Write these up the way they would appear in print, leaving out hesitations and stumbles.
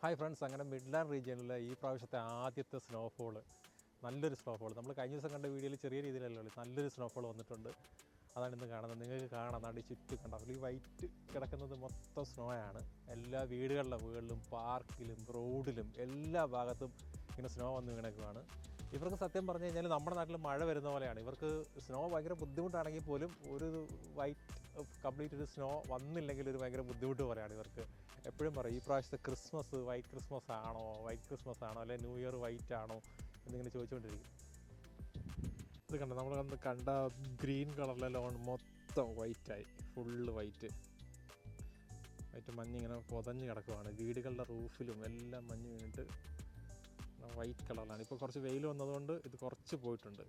Hi friends, അങ്ങനെ Midland റീജിയനിലെ ഈ പ്രാവശ്യത്തെ ആദ്യത്തെ സ്നോഫോൾ, നല്ലൊരു സ്നോഫോൾ. നമ്മൾ കഴിഞ്ഞ ദിവസം കണ്ട വീഡിയോയിൽ ചെറിയ രീതിയിലല്ലേ ഉള്ളൂ, നല്ലൊരു സ്നോഫോൾ വന്നിട്ടുണ്ട്. അതാണ് ഇന്ന് കാണുന്നത്. നിങ്ങൾക്ക് കാണാം, നടി ചുറ്റും കണ്ടാൽ ഈ വൈറ്റ് കിടക്കുന്നത് മൊത്തം സ്നോ ആണ്. എല്ലാ വീടുകളുടെ മുകളിലും പാർക്കിലും റോഡിലും എല്ലാ ഭാഗത്തും ഇങ്ങനെ സ്നോ വന്ന് കിടക്കുകയാണ്. ഇവർക്ക് സത്യം പറഞ്ഞു കഴിഞ്ഞാൽ നമ്മുടെ നാട്ടിൽ മഴ വരുന്ന പോലെയാണ്. ഇവർക്ക് സ്നോ ഭയങ്കര ബുദ്ധിമുട്ടാണെങ്കിൽ പോലും ഒരു വൈറ്റ് കംപ്ലീറ്റ് ഒരു സ്നോ വന്നില്ലെങ്കിൽ ഒരു ഭയങ്കര ബുദ്ധിമുട്ട് പോലെയാണ് ഇവർക്ക്. എപ്പോഴും പറയും ഈ പ്രാവശ്യത്തെ ക്രിസ്മസ് വൈറ്റ് ക്രിസ്മസ് ആണോ അല്ലെങ്കിൽ ന്യൂ ഇയർ വൈറ്റ് ആണോ എന്നിങ്ങനെ ചോദിച്ചുകൊണ്ടിരിക്കും. ഇത് കണ്ട നമ്മൾ കണ്ട ഗ്രീൻ കളറിലെ ലോൺ മൊത്തം വൈറ്റായി, ഫുള്ള് വൈറ്റ് മഞ്ഞിങ്ങനെ പൊതഞ്ഞ് കിടക്കുവാണ്. വീടുകളുടെ റൂഫിലും എല്ലാം മഞ്ഞ് വീണിട്ട് വൈറ്റ് കളറിലാണ്. ഇപ്പോൾ കുറച്ച് വെയിൽ വന്നതുകൊണ്ട് ഇത് കുറച്ച് പോയിട്ടുണ്ട്.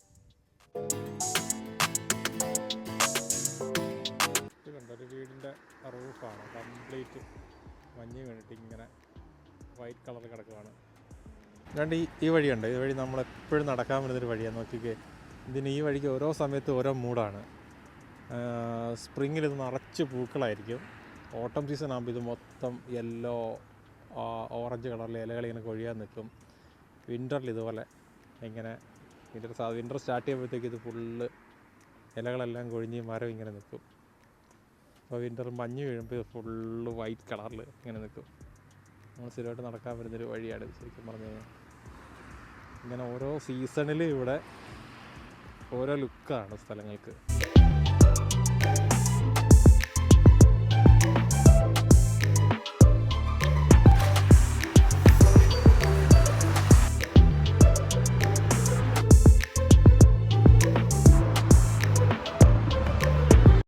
ഇത് കണ്ട ഒരു വീടിൻ്റെ റൂഫാണ് കംപ്ലീറ്റ് മഞ്ഞ് വീണിട്ട് ഇങ്ങനെ വൈറ്റ് കളർ കിടക്കുവാണ്. രണ്ട് ഈ വഴിയുണ്ട്. ഈ വഴി നമ്മളെപ്പോഴും നടക്കാൻ വരുന്നൊരു വഴിയാണ്. നോക്കിക്കേ, ഈ വഴിക്ക് ഓരോ സമയത്ത് ഓരോ മൂഡാണ്. സ്പ്രിങ്ങിൽ ഇത് നിറച്ച് പൂക്കളായിരിക്കും. ഓട്ടം സീസൺ ആകുമ്പോൾ ഇത് മൊത്തം യെല്ലോ ഓറഞ്ച് കളറിലെ ഇലകൾ ഇങ്ങനെ കൊഴിയാൻ നിൽക്കും. വിൻ്ററിൽ ഇതുപോലെ ഇങ്ങനെ വിൻ്റർ സ്റ്റാർട്ട് ചെയ്യുമ്പോഴത്തേക്ക് ഇത് ഫുള്ള് ഇലകളെല്ലാം കൊഴിഞ്ഞ് മരം ഇങ്ങനെ നിൽക്കും. അപ്പോൾ വിൻ്റർ മഞ്ഞ് വീഴുമ്പോൾ ഇത് ഫുള്ള് വൈറ്റ് കളറിൽ ഇങ്ങനെ നിൽക്കും. നമ്മൾ സ്ഥിരമായിട്ട് നടക്കാൻ വരുന്നൊരു വഴിയാണ് ശരിക്കും പറഞ്ഞു കഴിഞ്ഞാൽ. ഇങ്ങനെ ഓരോ സീസണിലും ഇവിടെ ഓരോ ലുക്കാണ് സ്ഥലങ്ങൾക്ക്.